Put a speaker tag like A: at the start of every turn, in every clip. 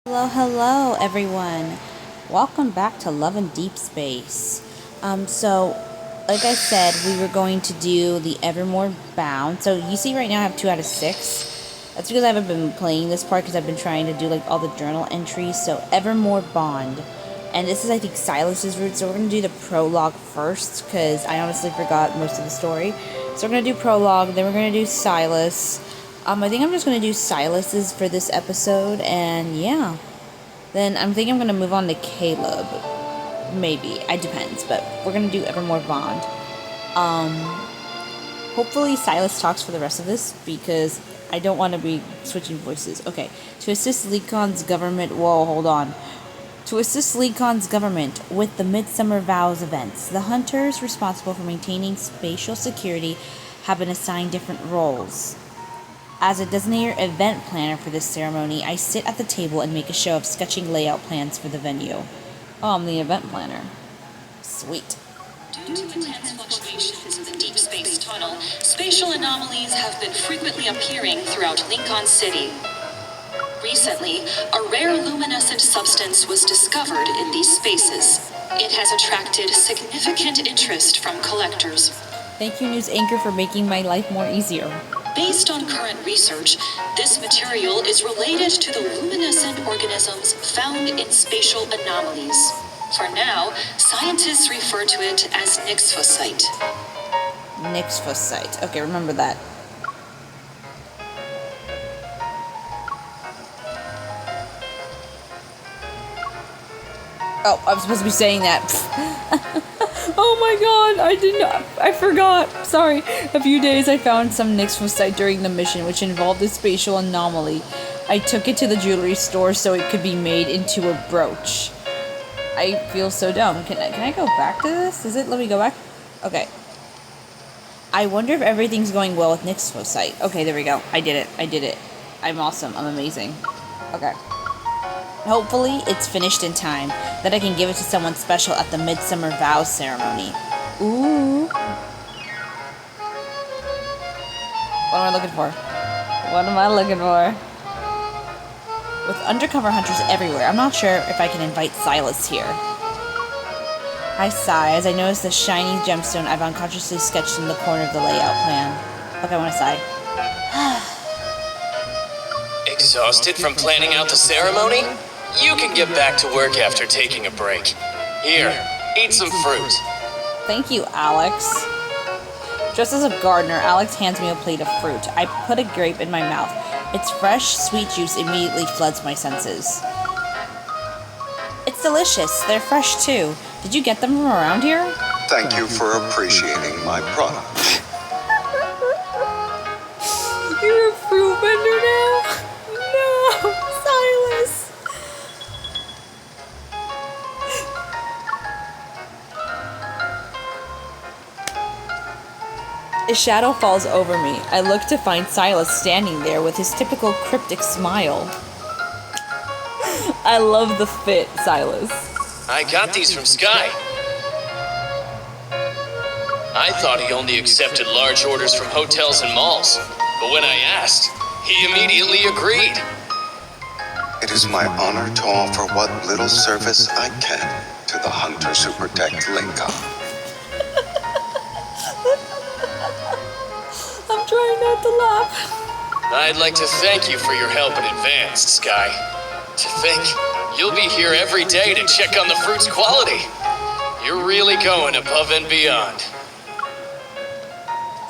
A: Hello everyone. Welcome back to Love and Deep Space. Like I said, we were going to do the Evermore bound. So you see right now I have 2 out of 6. That's because I haven't been playing this part because I've been trying to do like all the journal entries. So Evermore bond. And this is I think Sylus's route. So we're going to do the prologue first because I honestly forgot most of the story. So we're going to do prologue, then we're going to do Sylus. I think I'm just going to do Sylus's for this episode, and yeah. Then I'm thinking I'm going to move on to Caleb. Maybe. It depends, but we're going to do Evermore Bond. Hopefully Sylus talks for the rest of this, because I don't want to be switching voices. Okay. To assist Lecon's government... Whoa, hold on. To assist Lecon's government with the Midsummer Vows events, the hunters responsible for maintaining spatial security have been assigned different roles. As a designated event planner for this ceremony, I sit at the table and make a show of sketching layout plans for the venue. Oh, I'm the event planner. Sweet.
B: Due to intense fluctuations in the Deepspace tunnel, spatial anomalies have been frequently appearing throughout Lincoln City. Recently, a rare luminescent substance was discovered in these spaces. It has attracted significant interest from collectors.
A: Thank you, news anchor, for making my life more easier.
B: Based on current research, this material is related to the luminescent organisms found in spatial anomalies. For now, scientists refer to it as nixphosite.
A: Nixphosite. Okay, remember that. Oh, I'm supposed to be saying that. Oh my god, I forgot. Sorry. A few days I found some nixphosite during the mission, which involved a spatial anomaly. I took it to the jewelry store so it could be made into a brooch. I feel so dumb. Can I go back to this? Let me go back? Okay. I wonder if everything's going well with nixphosite. Okay, there we go. I did it. I'm awesome. I'm amazing. Okay. Hopefully, it's finished in time, that I can give it to someone special at the Midsummer Vows ceremony. Ooh. What am I looking for? With undercover hunters everywhere, I'm not sure if I can invite Sylus here. I sigh as I notice the shiny gemstone I've unconsciously sketched in the corner of the layout plan. Okay, I want to sigh.
C: Exhausted from planning out the ceremony? You can get back to work after taking a break. Here, eat some fruit.
A: Thank you, Alex. Just as a gardener, Alex hands me a plate of fruit. I put a grape in my mouth. Its fresh, sweet juice immediately floods my senses. It's delicious. They're fresh, too. Did you get them from around here?
D: Thank you for appreciating my product.
A: You're a fruit vendor now? No, Sylus. A shadow falls over me. I look to find Sylus standing there with his typical cryptic smile. I love the fit, Sylus.
C: I got these from Sky. I thought he only accepted large orders from hotels and malls, but when I asked, he immediately agreed.
D: It is my honor to offer what little service I can to the hunters who protect Lincoln.
A: I'm trying not to laugh.
C: I'd like to thank you for your help in advance, Sky. To think, you'll be here every day to check on the fruit's quality. You're really going above and beyond.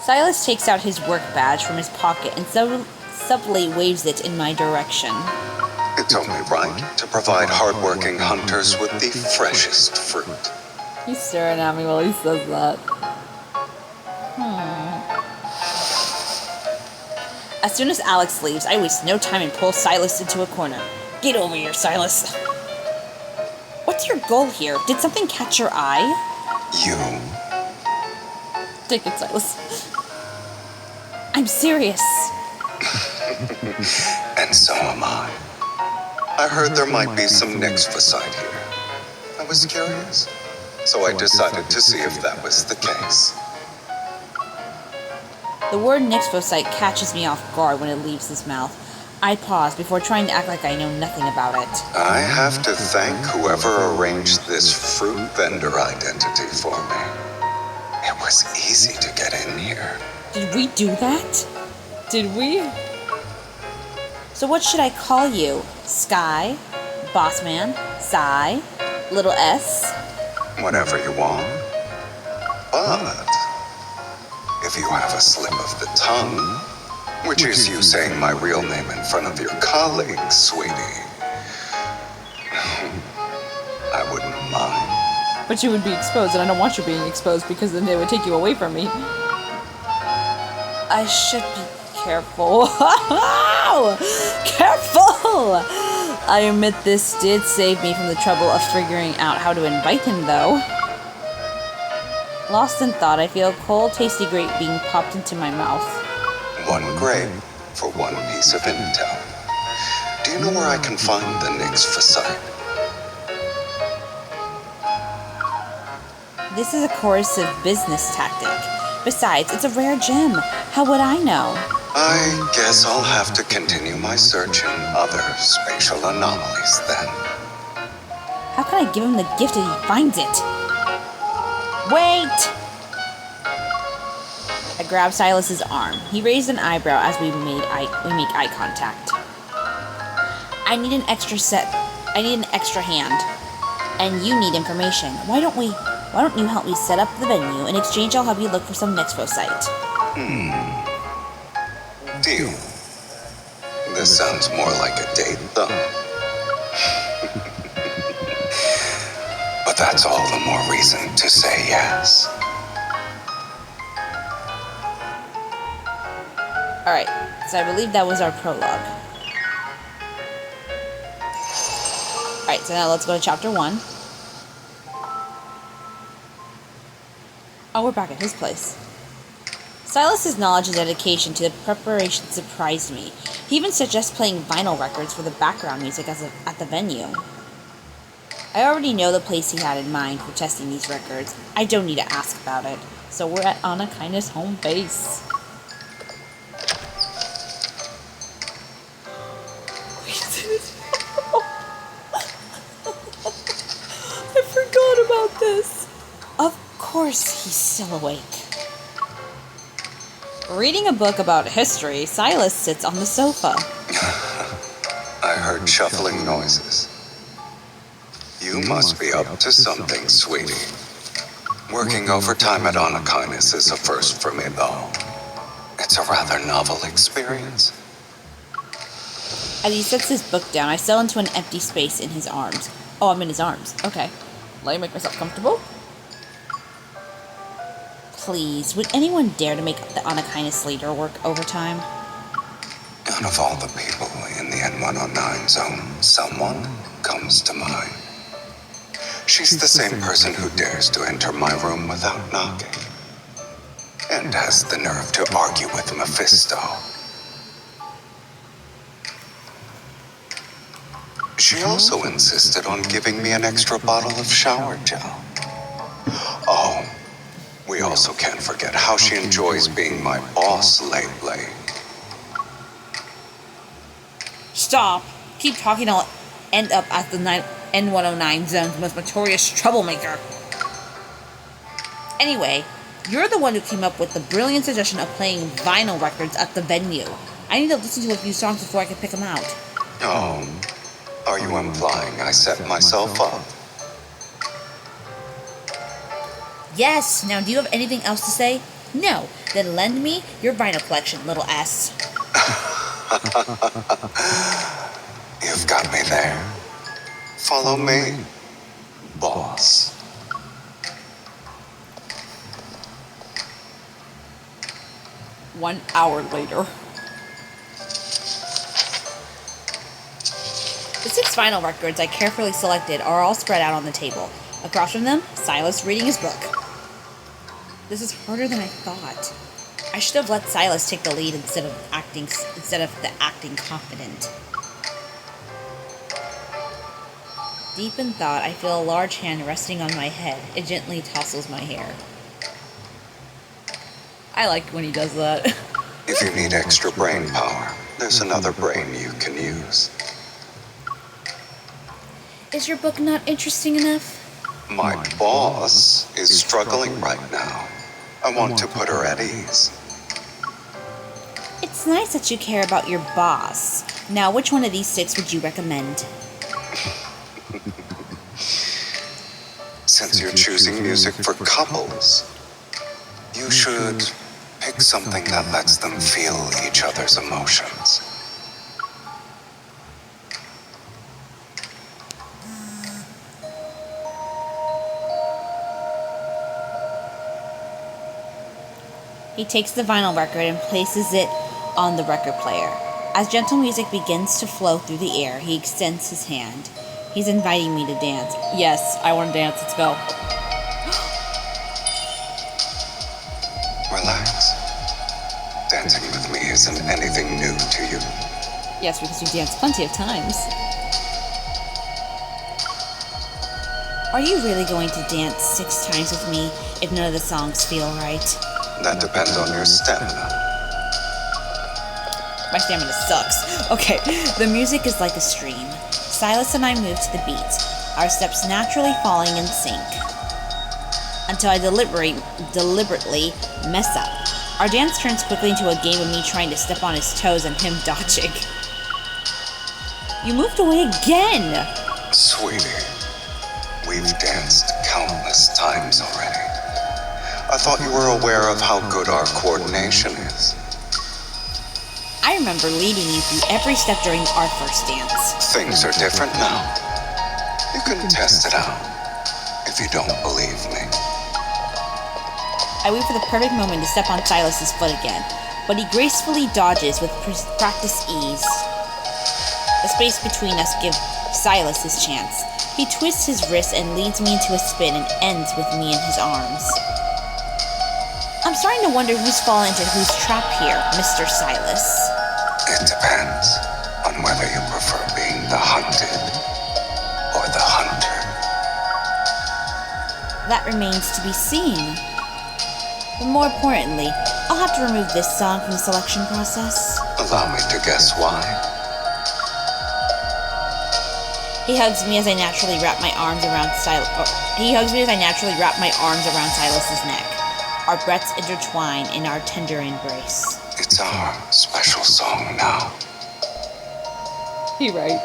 A: Sylus takes out his work badge from his pocket and subtly waves it in my direction.
D: It's only right to provide hardworking hunters with the freshest fruit.
A: He's staring at me while he says that. As soon as Alex leaves, I waste no time and pull Sylus into a corner. Get over here, Sylus. What's your goal here? Did something catch your eye?
D: You.
A: Take it, Sylus. I'm serious.
D: And so am I. I heard there might be some nixphosite here. I was curious, so I decided to see if that was the case.
A: The word nixphosite catches me off guard when it leaves his mouth. I pause before trying to act like I know nothing about it.
D: I have to thank whoever arranged this fruit vendor identity for me. It was easy to get in here.
A: Did we do that? Did we? So what should I call you? Sky? Bossman? Psy? Little S?
D: Whatever you want. But if you have a slip of the tongue, which is you saying my real name in front of your colleagues, sweetie, I wouldn't mind.
A: But you would be exposed, and I don't want you being exposed because then they would take you away from me. I should be careful. Careful! I admit this did save me from the trouble of figuring out how to invite him, though. Lost in thought, I feel a cold, tasty grape being popped into my mouth.
D: One grape for one piece of intel. Do you know where I can find the next facade?
A: This is a coercive business tactic. Besides, it's a rare gem. How would I know?
D: I guess I'll have to continue my search in other spatial anomalies then.
A: How can I give him the gift if he finds it? Wait! I grabbed Silas's arm. He raised an eyebrow as we make eye contact. I need an extra hand. And you need information. Why don't you help me set up the venue? In exchange, I'll help you look for some Nexpo site.
D: Deal. This sounds more like a date, though. But that's all the more reason to say yes.
A: Alright, so I believe that was our prologue. Alright, so now let's go to chapter 1. Oh, we're back at his place. Silas's knowledge and dedication to the preparation surprised me. He even suggests playing vinyl records for the background music at the venue. I already know the place he had in mind for testing these records. I don't need to ask about it. So we're at Anakaina's home base. I forgot about this. Of course he's still awake. Reading a book about history, Sylus sits on the sofa.
D: I heard shuffling noises. You must be up to something, sweetie. Working overtime at Anakaina's is a first for me, though. It's a rather novel experience.
A: As he sets his book down, I settle into an empty space in his arms. Oh, I'm in his arms. Okay. Let me make myself comfortable. Please, would anyone dare to make the Anakaina's leader work overtime?
D: Out of all the people in the N109 zone, someone comes to mind. She's the same person who dares to enter my room without knocking. And has the nerve to argue with Mephisto. She also insisted on giving me an extra bottle of shower gel. Oh, we also can't forget how she enjoys being my boss lately.
A: Stop! Keep talking, I'll end up as the N109 zone's most notorious troublemaker. Anyway, you're the one who came up with the brilliant suggestion of playing vinyl records at the venue. I need to listen to a few songs before I can pick them out.
D: Oh, are you implying I set myself up?
A: Yes, now do you have anything else to say? No, then lend me your vinyl collection, little S.
D: You've got me there. Follow me, boss.
A: One hour later. The 6 vinyl records I carefully selected are all spread out on the table. Across from them, Sylus reading his book. This is harder than I thought. I should have let Sylus take the lead instead of acting confident. Deep in thought, I feel a large hand resting on my head. It gently tousles my hair. I like when he does that.
D: If you need extra brain power, There's another brain you can use.
A: Is your book not interesting enough?
D: My boss is struggling right now. I want to put her at ease.
A: It's nice that you care about your boss. Now, which one of these 6 would you recommend?
D: Since you're choosing music for couples, you should pick something that lets them feel each other's emotions.
A: He takes the vinyl record and places it on the record player. As gentle music begins to flow through the air, he extends his hand. He's inviting me to dance. Yes, I want to dance. Let's go.
D: Relax. Dancing with me isn't anything new to you.
A: Yes, because we danced plenty of times. Are you really going to dance 6 times with me if none of the songs feel right?
D: That depends on your stamina.
A: My stamina sucks. Okay, the music is like a stream. Sylus and I move to the beat, our steps naturally falling in sync. Until I deliberately mess up. Our dance turns quickly into a game of me trying to step on his toes and him dodging. You moved away again!
D: Sweetie, we've danced countless times already. I thought you were aware of how good our coordination is.
A: I remember leading you through every step during our first dance.
D: Things are different now. You can test it out if you don't believe me.
A: I wait for the perfect moment to step on Sylus's foot again, but he gracefully dodges with practiced ease. The space between us gives Sylus his chance. He twists his wrist and leads me into a spin and ends with me in his arms. I'm starting to wonder who's fallen into whose trap here, Mr. Sylus.
D: It depends on whether you prefer being the hunted or the hunter.
A: That remains to be seen. But more importantly, I'll have to remove this song from the selection process.
D: Allow me to guess why.
A: He hugs me as I naturally wrap my arms around Sylus's neck. Our breaths intertwine in our tender embrace.
D: It's our special song now.
A: You're right.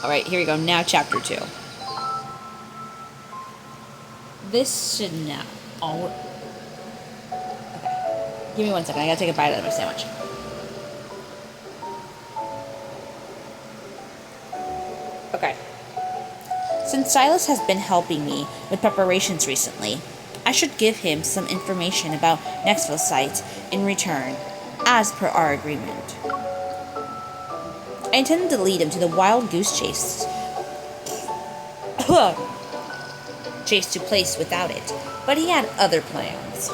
A: Alright, here we go. Now chapter 2. This should now... Oh. Okay. Give me 1 second. I gotta take a bite out of my sandwich. Okay. Since Sylus has been helping me with preparations recently, I should give him some information about Nextville site in return, as per our agreement. I intended to lead him to the wild goose chase to place without it, but he had other plans.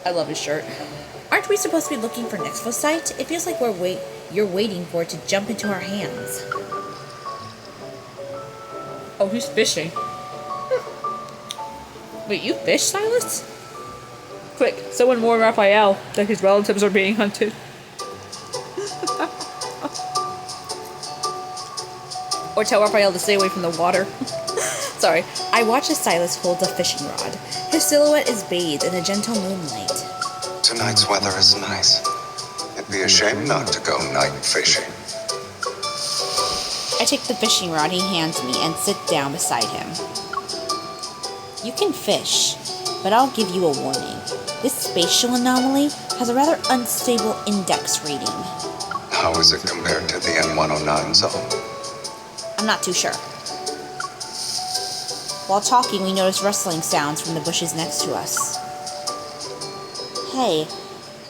A: I love his shirt. Aren't we supposed to be looking for Nextville site? It feels like you're waiting for it to jump into our hands. Oh, who's fishing? Wait, you fish, Sylus? Quick, someone warn Raphael that his relatives are being hunted. Or tell Raphael to stay away from the water. Sorry. I watch as Sylus holds a fishing rod. His silhouette is bathed in a gentle moonlight.
D: Tonight's weather is nice. It'd be a shame not to go night fishing.
A: I take the fishing rod he hands me and sit down beside him. You can fish, but I'll give you a warning. This spatial anomaly has a rather unstable index reading.
D: How is it compared to the N109 zone?
A: I'm not too sure. While talking, we notice rustling sounds from the bushes next to us. Hey,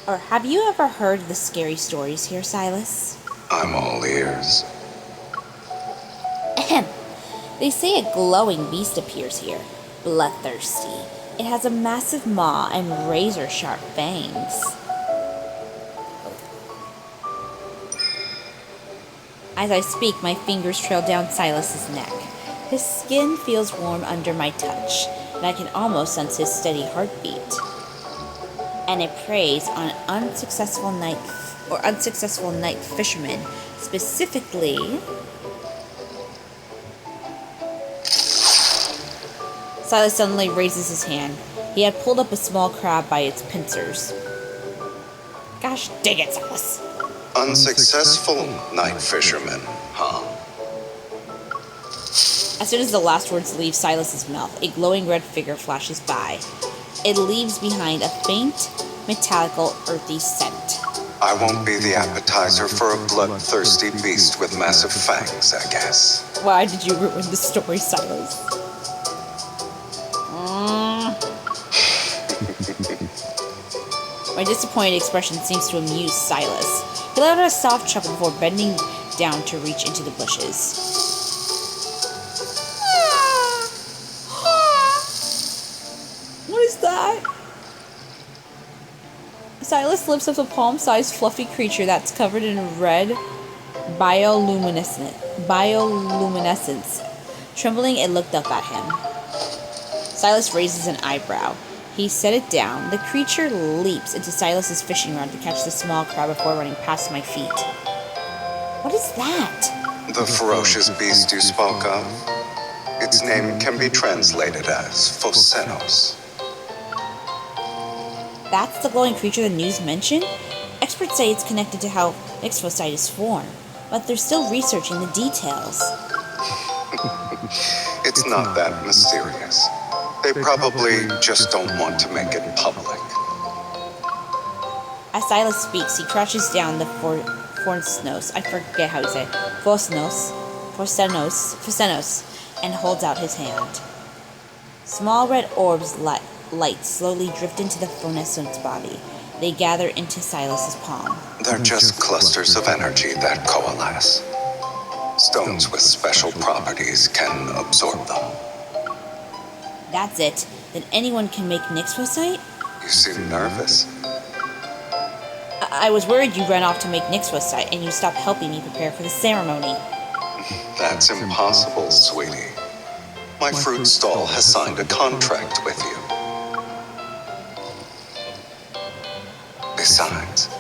A: or have you ever heard the scary stories here, Sylus?
D: I'm all ears.
A: Ahem. They say a glowing beast appears here, bloodthirsty. It has a massive maw and razor-sharp fangs. As I speak, my fingers trail down Silas's neck. His skin feels warm under my touch, and I can almost sense his steady heartbeat. And it preys on unsuccessful night fishermen, specifically. Sylus suddenly raises his hand. He had pulled up a small crab by its pincers. Gosh dang it, Sylus.
D: Unsuccessful night fisherman, huh?
A: As soon as the last words leave Silas's mouth, a glowing red figure flashes by. It leaves behind a faint, metallical, earthy scent.
D: I won't be the appetizer for a bloodthirsty beast with massive fangs, I guess.
A: Why did you ruin the story, Sylus? My disappointed expression seems to amuse Sylus. He let out a soft chuckle before bending down to reach into the bushes. What is that? Sylus lifts up a palm-sized fluffy creature that's covered in red bioluminescence. Trembling, it looked up at him. Sylus raises an eyebrow. He set it down. The creature leaps into Silas's fishing rod to catch the small crab before running past my feet. What is that?
D: The ferocious beast you spoke of? Its name can be translated as Phocenos.
A: That's the glowing creature the news mentioned? Experts say it's connected to how Nyxphosite is formed, but they're still researching the details.
D: It's not that mysterious. They probably just don't want to make it public.
A: As Sylus speaks, he crouches down the Phocenos. I forget how you say it. Phocenos, and holds out his hand. Small red orbs light slowly drift into the Phocenos body. They gather into Silas's palm.
D: They're just clusters of energy that coalesce. Stones with special properties can absorb them.
A: That's it. Then anyone can make Nyxphosite?
D: You seem nervous.
A: I was worried you ran off to make Nyxphosite and you stopped helping me prepare for the ceremony.
D: That's impossible, sweetie. My fruit stall has signed a contract with you. Besides,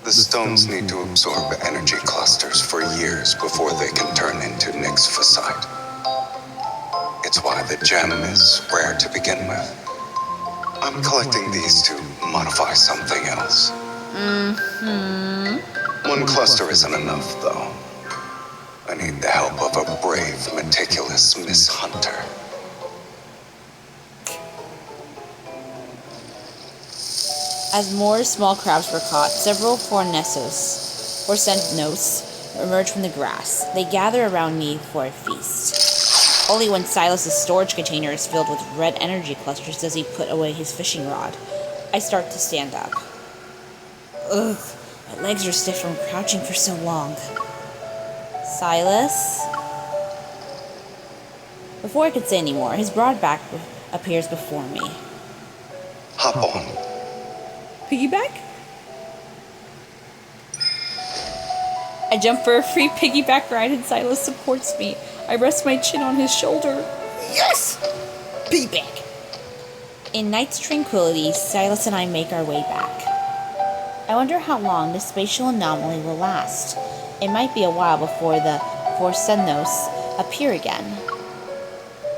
D: the stones need to absorb energy clusters for years before they can turn into Nyxphosite. It's why the gem is rare to begin with. I'm collecting these to modify something else. One cluster isn't enough, though. I need the help of a brave, meticulous Miss Hunter.
A: As more small crabs were caught, several Phocenos emerge from the grass. They gather around me for a feast. Only when Silas's storage container is filled with red energy clusters does he put away his fishing rod. I start to stand up. Ugh, my legs are stiff from crouching for so long. Sylus? Before I could say any more, his broad back appears before me.
D: Hop on.
A: Piggyback? I jump for a free piggyback ride and Sylus supports me. I rest my chin on his shoulder. Yes! Piggyback! In night's tranquility, Sylus and I make our way back. I wonder how long this spatial anomaly will last. It might be a while before the Phocenos appear again.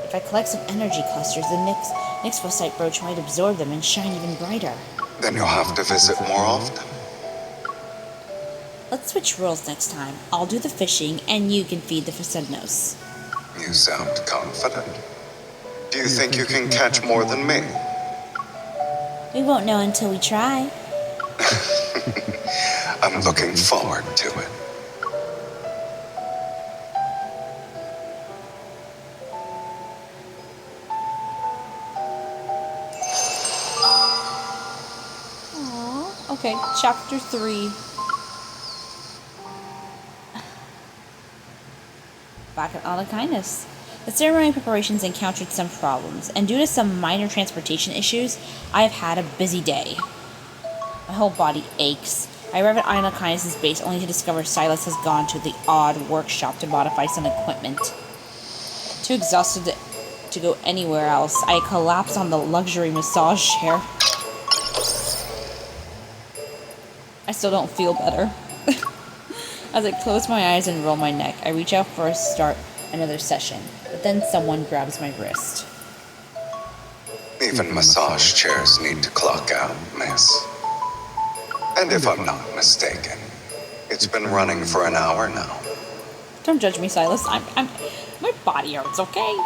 A: If I collect some energy clusters, the Nyxphosite brooch might absorb them and shine even brighter.
D: Then you'll have to visit more often.
A: Let's switch roles next time. I'll do the fishing, and you can feed the Phocenos.
D: You sound confident. Do you think you can catch more than me?
A: We won't know until we try.
D: I'm looking forward to it.
A: Aww. Okay, chapter 3. Back at All Kindness. The ceremony preparations encountered some problems, and due to some minor transportation issues, I have had a busy day. My whole body aches. I arrive at Inokias' base only to discover Sylus has gone to the odd workshop to modify some equipment. Too exhausted to go anywhere else, I collapse on the luxury massage chair. I still don't feel better. As I close my eyes and roll my neck, I reach out for a start another session, but then someone grabs my wrist.
D: Even massage chairs need to clock out, miss. And if I'm not mistaken, it's been running for an hour now.
A: Don't judge me, Sylus. My body hurts, okay?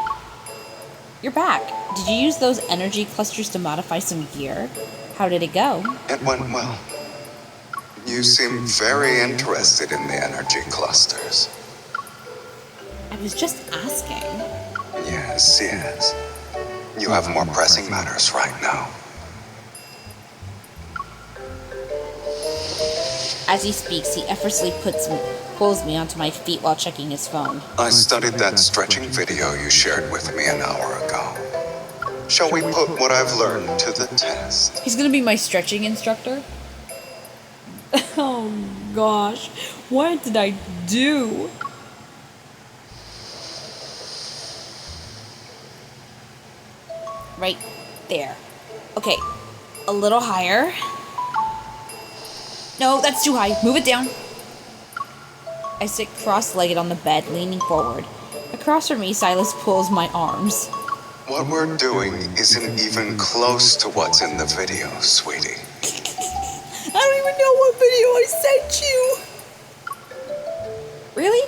A: You're back. Did you use those energy clusters to modify some gear? How did it go?
D: It went well. You seem very interested in the energy clusters.
A: I was just asking.
D: Yes, yes. You have more pressing matters right now.
A: As he speaks, he effortlessly pulls me onto my feet while checking his phone.
D: I studied that stretching video you shared with me an hour ago. Shall we put what I've learned to the test?
A: He's gonna be my stretching instructor? Oh gosh, what did I do? Right there. Okay, a little higher. No, that's too high. Move it down. I sit cross-legged on the bed, leaning forward. Across from me, Sylus pulls my arms.
D: What we're doing isn't even close to what's in the video, sweetie.
A: I don't even know what video I sent you. Really?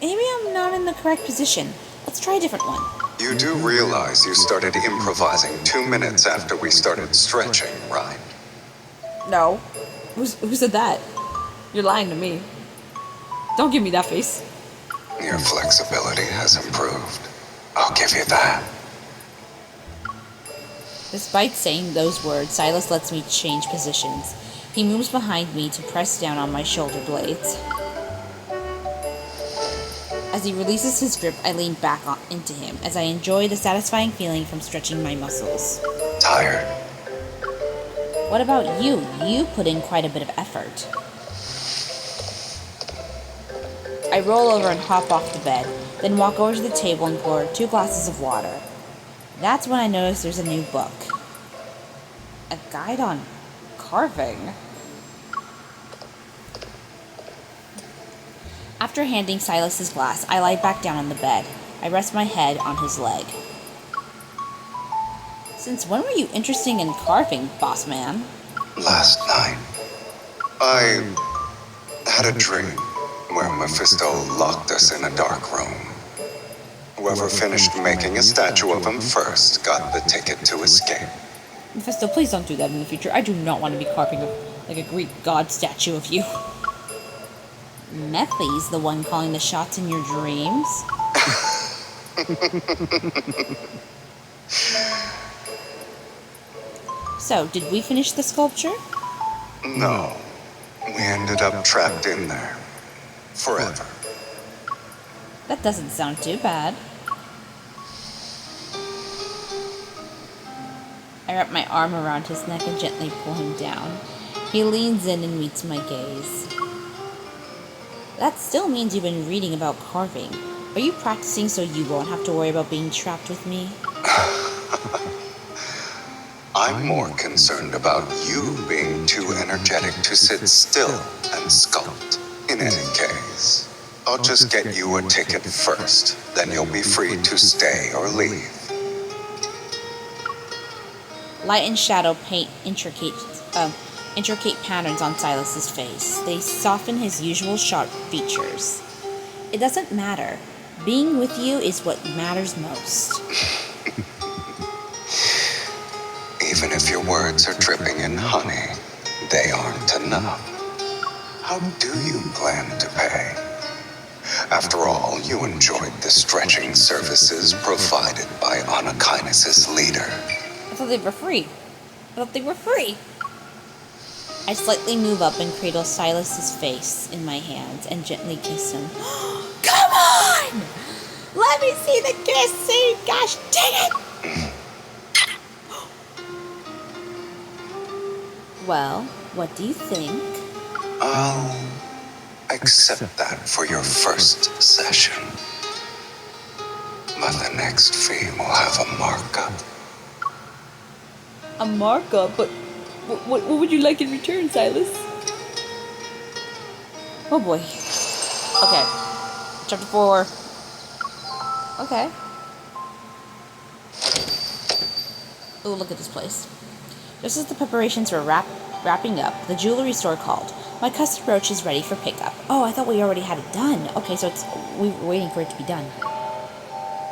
A: Maybe I'm not in the correct position. Let's try a different one.
D: You do realize you started improvising 2 minutes after we started stretching, right?
A: No. Who said that? You're lying to me. Don't give me that face.
D: Your flexibility has improved. I'll give you that.
A: Despite saying those words, Sylus lets me change positions. He moves behind me to press down on my shoulder blades. As he releases his grip, I lean back into him as I enjoy the satisfying feeling from stretching my muscles.
D: Tired?
A: What about you? You put in quite a bit of effort. I roll over and hop off the bed, then walk over to the table and pour 2 glasses of water. That's when I notice there's a new book. A guide on carving. After handing Sylus his glass, I lie back down on the bed. I rest my head on his leg. Since when were you interested in carving, boss man?
D: Last night, I had a dream where Mephisto locked us in a dark room. Whoever finished making a statue of him first got the ticket to escape.
A: Mephisto, please don't do that in the future. I do not want to be carving a Greek god statue of you. Mephi's the one calling the shots in your dreams? So, did we finish the sculpture?
D: No. We ended up trapped in there. Forever.
A: That doesn't sound too bad. I wrap my arm around his neck and gently pull him down. He leans in and meets my gaze. That still means you've been reading about carving. Are you practicing so you won't have to worry about being trapped with me?
D: I'm more concerned about you being too energetic to sit still and sculpt. In any case, I'll just get you a ticket first, then you'll be free to stay or leave.
A: Light and shadow paint intricate patterns on Sylus's face. They soften his usual sharp features. It doesn't matter. Being with you is what matters most.
D: Even if your words are dripping in honey, they aren't enough. How do you plan to pay? After all, you enjoyed the stretching services provided by Inokias' leader.
A: I thought they were free. I slightly move up and cradle Sylus's face in my hands and gently kiss him. Come on! Let me see the kissing! Gosh dang it! Well, what do you think?
D: I'll accept that for your first session. But the next fee will have a markup.
A: A markup? But what would you like in return, Sylus? Oh boy. Okay. Chapter 4. Okay. Oh, look at this place. Just as the preparations were wrapping up, the jewelry store called. My custom brooch is ready for pickup. Oh, I thought we already had it done. Okay, so we were waiting for it to be done.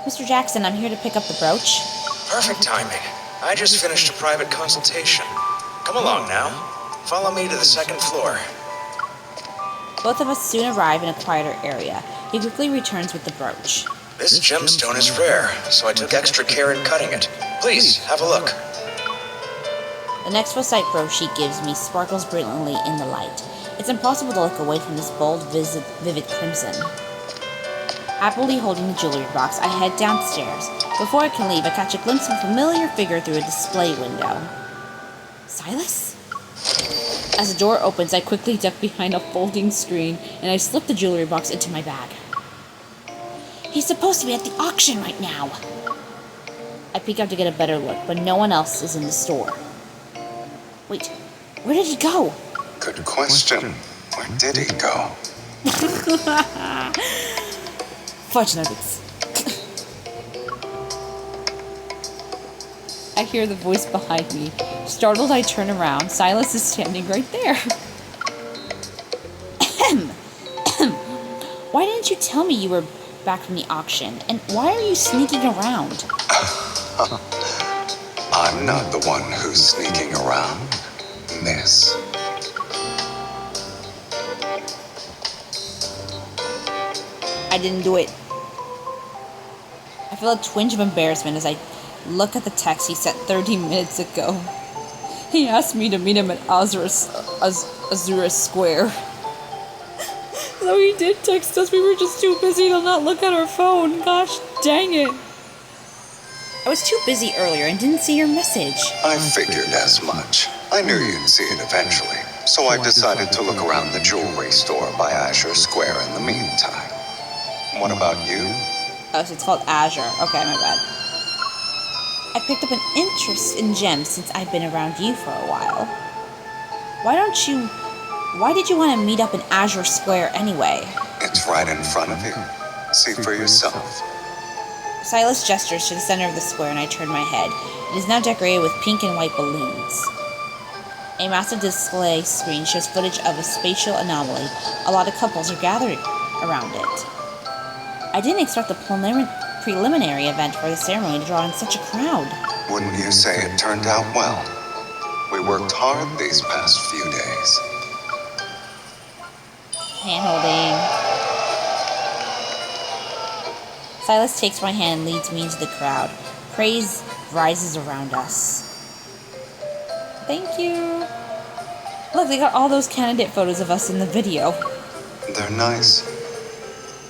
A: Mr. Jackson, I'm here to pick up the brooch.
E: Perfect timing. I just finished a private consultation. Come along now. Follow me to the second floor.
A: Both of us soon arrive in a quieter area. He quickly returns with the brooch.
E: This gemstone is rare, so I took extra care in cutting it. Please, have a look.
A: The next sight brooch he gives me sparkles brilliantly in the light. It's impossible to look away from this bold, vivid crimson. Happily holding the jewelry box, I head downstairs. Before I can leave, I catch a glimpse of a familiar figure through a display window. Sylus? As the door opens, I quickly duck behind a folding screen, and I slip the jewelry box into my bag. He's supposed to be at the auction right now. I peek out to get a better look, but no one else is in the store. Wait, where did he go?
D: Good question. Where did he go?
A: Fudge nuggets. I hear the voice behind me. Startled, I turn around. Sylus is standing right there. Why didn't you tell me you were back from the auction? And why are you sneaking around?
D: I'm not the one who's sneaking around, miss.
A: I didn't do it. I feel a twinge of embarrassment as I look at the text he sent 30 minutes ago. He asked me to meet him at Azura Square. Though he did text us, we were just too busy to not look at our phone. Gosh dang it. I was too busy earlier and didn't see your message.
D: I figured as much. I knew you'd see it eventually, so I decided to look around the jewelry store by Azure Square in the meantime. What about you?
A: Oh, so it's called Azure. Okay, my bad. I picked up an interest in gems since I've been around you for a while. Why did you want to meet up in Azure Square anyway?
D: It's right in front of you. See for yourself.
A: Sylus gestures to the center of the square and I turn my head. It is now decorated with pink and white balloons. A massive display screen shows footage of a spatial anomaly. A lot of couples are gathered around it. I didn't expect the preliminary event for the ceremony to draw in such a crowd.
D: Wouldn't you say it turned out well? We worked hard these past few days.
A: Hand-holding. Sylus takes my hand and leads me into the crowd. Praise rises around us. Thank you. Look, they got all those candidate photos of us in the video.
D: They're nice.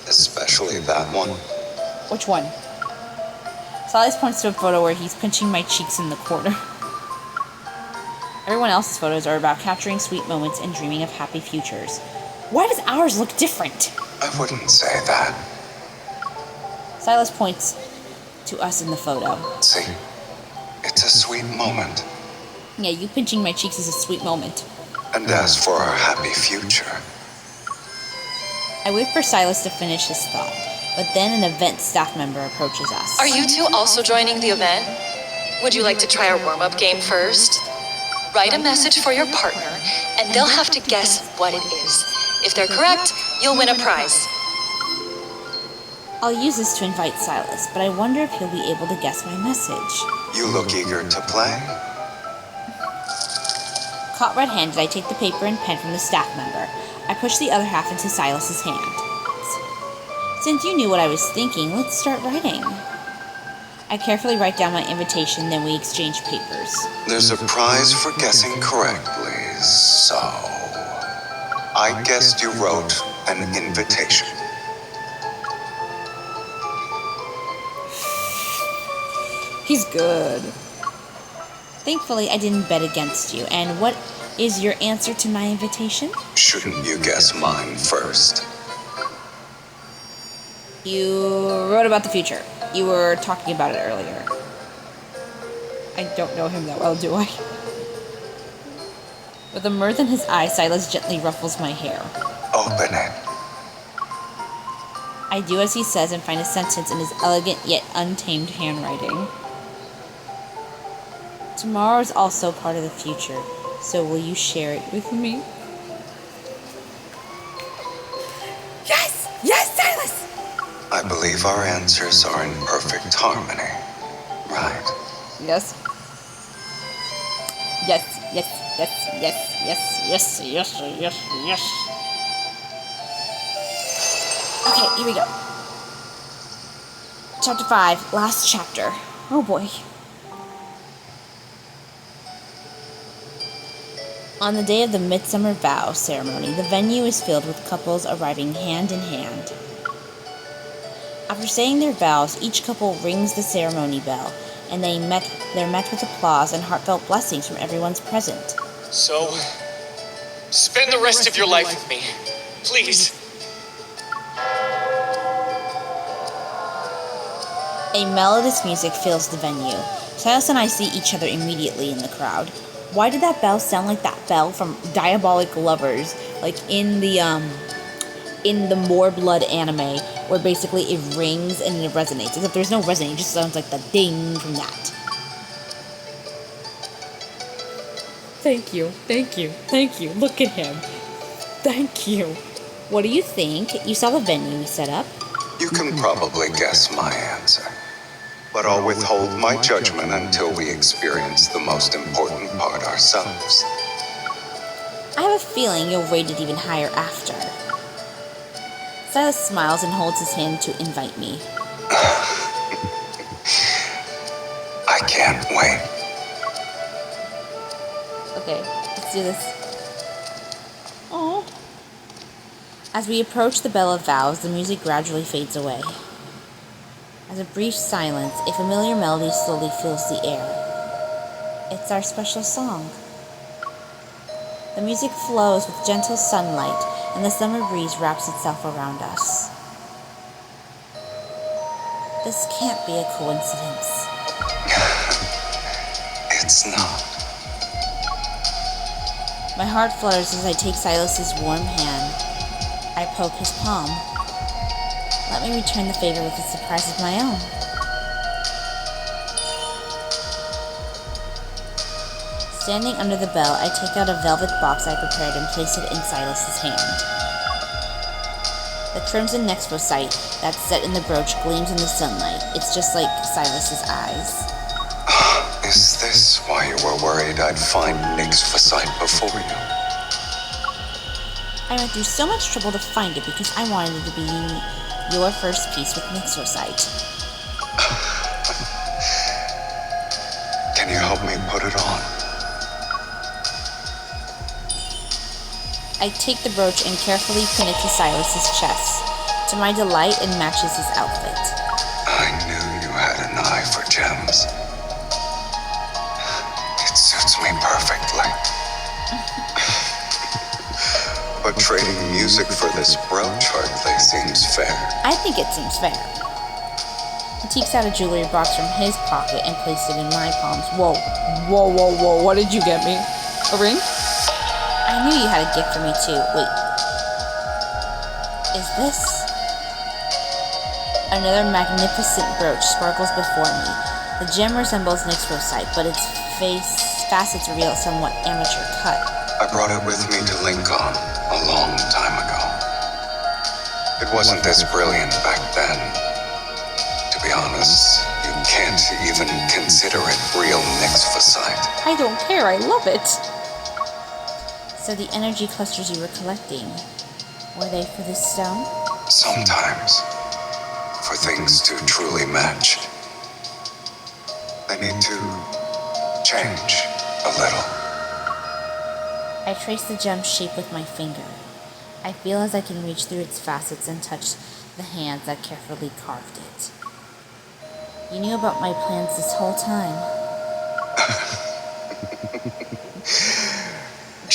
D: Especially that one.
A: Which one? Sylus points to a photo where he's pinching my cheeks in the corner. Everyone else's photos are about capturing sweet moments and dreaming of happy futures. Why does ours look different?
D: I wouldn't say that.
A: Sylus points to us in the photo.
D: See? It's a sweet moment.
A: Yeah, you pinching my cheeks is a sweet moment.
D: And as for our happy future...
A: I wait for Sylus to finish his thought, but then an event staff member approaches us.
B: Are you two also joining the event? Would you like to try our warm-up game first? Write a message for your partner, and they'll have to guess what it is. If they're correct, you'll win a prize.
A: I'll use this to invite Sylus, but I wonder if he'll be able to guess my message.
D: You look eager to play?
A: Caught red-handed, I take the paper and pen from the staff member. I push the other half into Sylus's hand. Since you knew what I was thinking, let's start writing. I carefully write down my invitation, then we exchange papers.
D: There's a prize for guessing correctly, so... I guessed you wrote an invitation.
A: He's good. Thankfully, I didn't bet against you. And what is your answer to my invitation?
D: Shouldn't you guess mine first?
A: You wrote about the future. You were talking about it earlier. I don't know him that well, do I? With a mirth in his eye, Sylus gently ruffles my hair.
D: Open it.
A: I do as he says and find a sentence in his elegant yet untamed handwriting. Tomorrow is also part of the future, so will you share it with me? Yes! Yes, Sylus!
D: I believe our answers are in perfect harmony, right?
A: Yes. Yes, yes, yes, yes, yes, yes, yes, yes, yes. Okay, here we go. Chapter 5, last chapter. Oh boy. On the day of the Midsummer Vows ceremony, the venue is filled with couples arriving hand in hand. After saying their vows, each couple rings the ceremony bell, and they're met with applause and heartfelt blessings from everyone's present.
C: So, spend the rest of your life with me. Please.
A: A melodious music fills the venue. Sylus and I see each other immediately in the crowd. Why did that bell sound like that bell from Diabolic Lovers, like in the More Blood anime, where basically it rings and it resonates? Except there's no resonate, it just sounds like the ding from that. Thank you, thank you, thank you. Look at him. Thank you. What do you think? You saw the venue we set up?
D: You can probably guess my answer, but I'll withhold my judgment until we experience the most important part ourselves.
A: I have a feeling you'll rate it even higher after. Sylus smiles and holds his hand to invite me.
D: I can't wait.
A: Okay, let's do this. Aww. As we approach the Bell of Vows, the music gradually fades away. As a brief silence, a familiar melody slowly fills the air. It's our special song. The music flows with gentle sunlight, and the summer breeze wraps itself around us. This can't be a coincidence.
D: It's not.
A: My heart flutters as I take Sylus's warm hand. I poke his palm. Let me return the favor with a surprise of my own. Standing under the bell, I take out a velvet box I prepared and place it in Sylus's hand. The crimson nexposite that's set in the brooch gleams in the sunlight. It's just like Sylus's eyes.
D: Is this why you were worried I'd find nexposite before you?
A: I went through so much trouble to find it because I wanted it to be your first piece with nexposite.
D: Can you help me put it on?
A: I take the brooch and carefully pin it to Sylus's chest. To my delight, it matches his outfit.
D: I knew you had an eye for gems. It suits me perfectly. But trading music for this brooch hardly seems fair.
A: I think it seems fair. He takes out a jewelry box from his pocket and places it in my palms. Whoa, whoa, whoa, whoa, what did you get me? A ring? I knew you had a gift for me too. Wait. Is this? Another magnificent brooch sparkles before me. The gem resembles nexposite, but its facets reveal a somewhat amateur cut.
D: I brought it with me to Lincoln a long time ago. It wasn't this brilliant back then. To be honest, you can't even consider it real nexposite.
A: I don't care, I love it. So the energy clusters you were collecting, were they for this stone?
D: Sometimes, for things to truly match, they need to change a little.
A: I trace the gem's shape with my finger. I feel as I can reach through its facets and touch the hands that carefully carved it. You knew about my plans this whole time.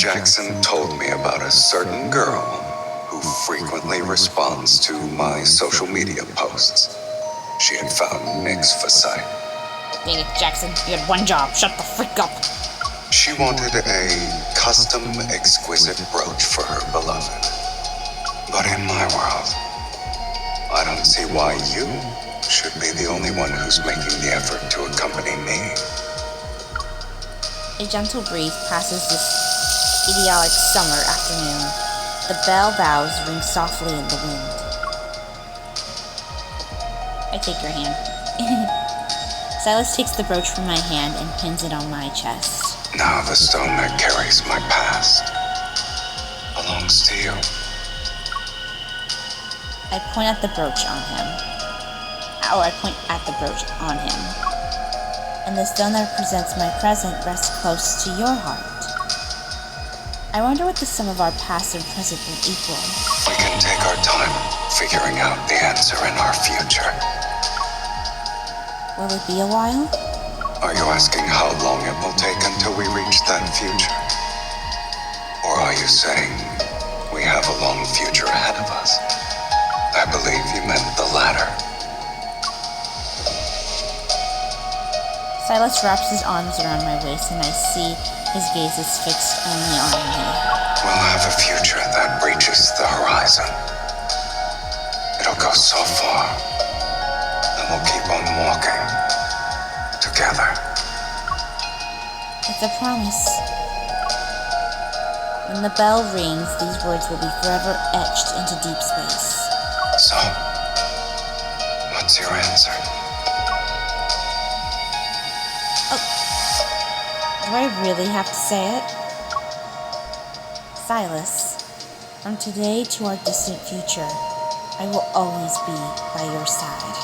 D: Jackson told me about a certain girl who frequently responds to my social media posts. She had found Nick's for sight.
A: Dang it, Jackson. You had one job. Shut the freak up.
D: She wanted a custom, exquisite brooch for her beloved. But in my world, I don't see why you should be the only one who's making the effort to accompany me.
A: A gentle breeze passes this idyllic summer afternoon. The bell Vows ring softly in the wind. I take your hand. Sylus takes the brooch from my hand and pins it on my chest.
D: Now the stone that carries my past belongs to you.
A: I point at the brooch on him. I point at the brooch on him. And the stone that represents my present rests close to your heart. I wonder what the sum of our past and present will equal.
D: We can take our time figuring out the answer in our future.
A: Will it be a while?
D: Are you asking how long it will take until we reach that future? Or are you saying we have a long future ahead of us? I believe you meant the latter.
A: Sylus wraps his arms around my waist and I see his gaze is fixed only on me.
D: We'll have a future that reaches the horizon. It'll go so far, and we'll keep on walking together.
A: It's a promise. When the bell rings, these words will be forever etched into deep space.
D: So, what's your answer?
A: Do I really have to say it? Sylus, from today to our distant future, I will always be by your side.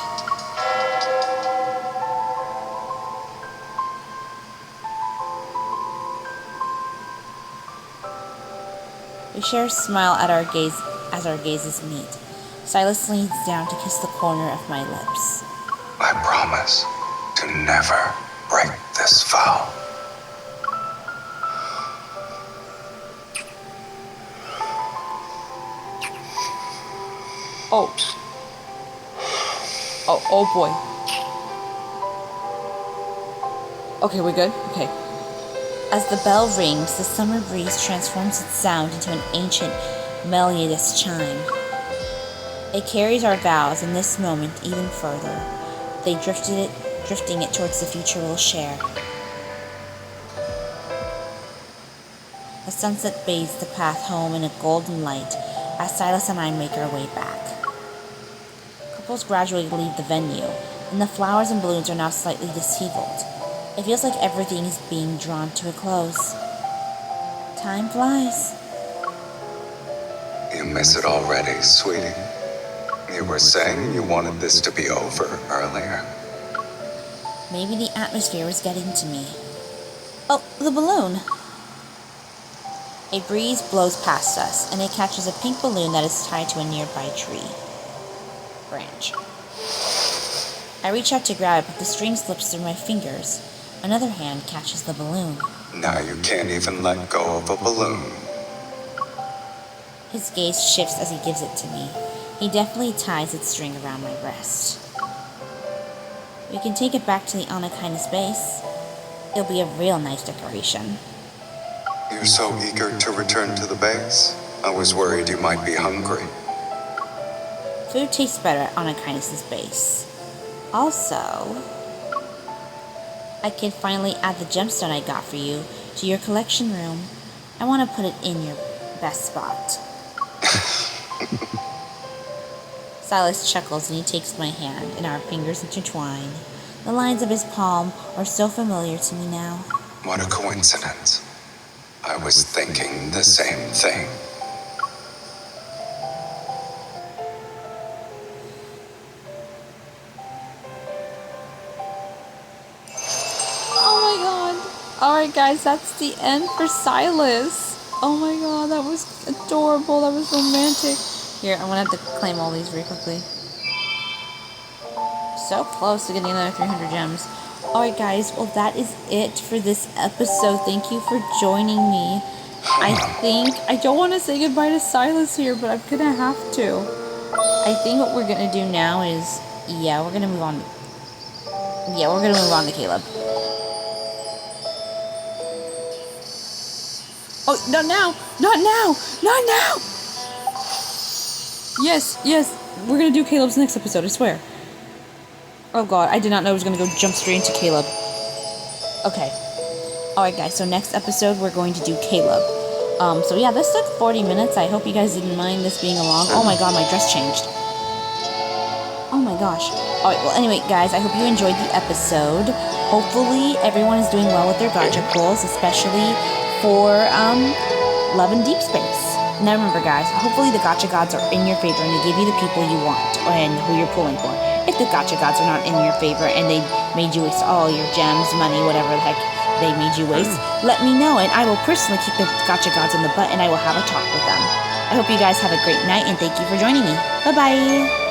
A: We share a smile at our gaze as our gazes meet. Sylus leans down to kiss the corner of my lips.
D: I promise to never break this vow.
A: Oh boy. Okay, we good? Okay. As the bell rings, the summer breeze transforms its sound into an ancient, melodious chime. It carries our vows in this moment even further, drifting it towards the future we'll share. The sunset bathes the path home in a golden light as Sylus and I make our way back. Couples gradually leave the venue, and the flowers and balloons are now slightly disheveled. It feels like everything is being drawn to a close. Time flies.
D: You miss it already, sweetie. You were saying you wanted this to be over earlier.
A: Maybe the atmosphere was getting to me. Oh, the balloon! A breeze blows past us, and it catches a pink balloon that is tied to a nearby tree branch. I reach out to grab it, but the string slips through my fingers. Another hand catches the balloon.
D: Now you can't even let go of a balloon.
A: His gaze shifts as he gives it to me. He definitely ties its string around my breast. We can take it back to the Anakainis base. It'll be a real nice decoration.
D: You're so eager to return to the base. I was worried you might be hungry.
A: Food tastes better at Anakainis' base. Also, I can finally add the gemstone I got for you to your collection room. I want to put it in your best spot. Sylus chuckles and he takes my hand, and our fingers intertwine. The lines of his palm are so familiar to me now.
D: What a coincidence. I was thinking the same thing.
A: Oh my god. Alright guys, that's the end for Sylus. Oh my god, that was adorable. That was romantic. Here, I'm gonna have to claim all these really quickly. So close to getting another 300 gems. Alright guys, well that is it for this episode. Thank you for joining me. I don't want to say goodbye to Sylus here, but I'm gonna have to. I think what we're gonna do now is, yeah, we're gonna move on. Yeah, we're gonna move on to Caleb. Oh, not now! Not now! Not now! Yes, we're gonna do Caleb's next episode, I swear. Oh god, I did not know I was gonna go jump straight into Caleb. Okay. Alright guys, so next episode we're going to do Caleb. So yeah, this took 40 minutes. I hope you guys didn't mind this being long. Oh my god, my dress changed. Oh my gosh. Alright, well anyway guys, I hope you enjoyed the episode. Hopefully everyone is doing well with their gacha pulls, especially for Love and Deepspace. Now remember guys, hopefully the gacha gods are in your favor and they give you the people you want and who you're pulling for. If the gacha gods are not in your favor and they made you waste all your gems, money, whatever the heck they made you waste, let me know and I will personally kick the gacha gods in the butt and I will have a talk with them. I hope you guys have a great night and thank you for joining me. Bye bye!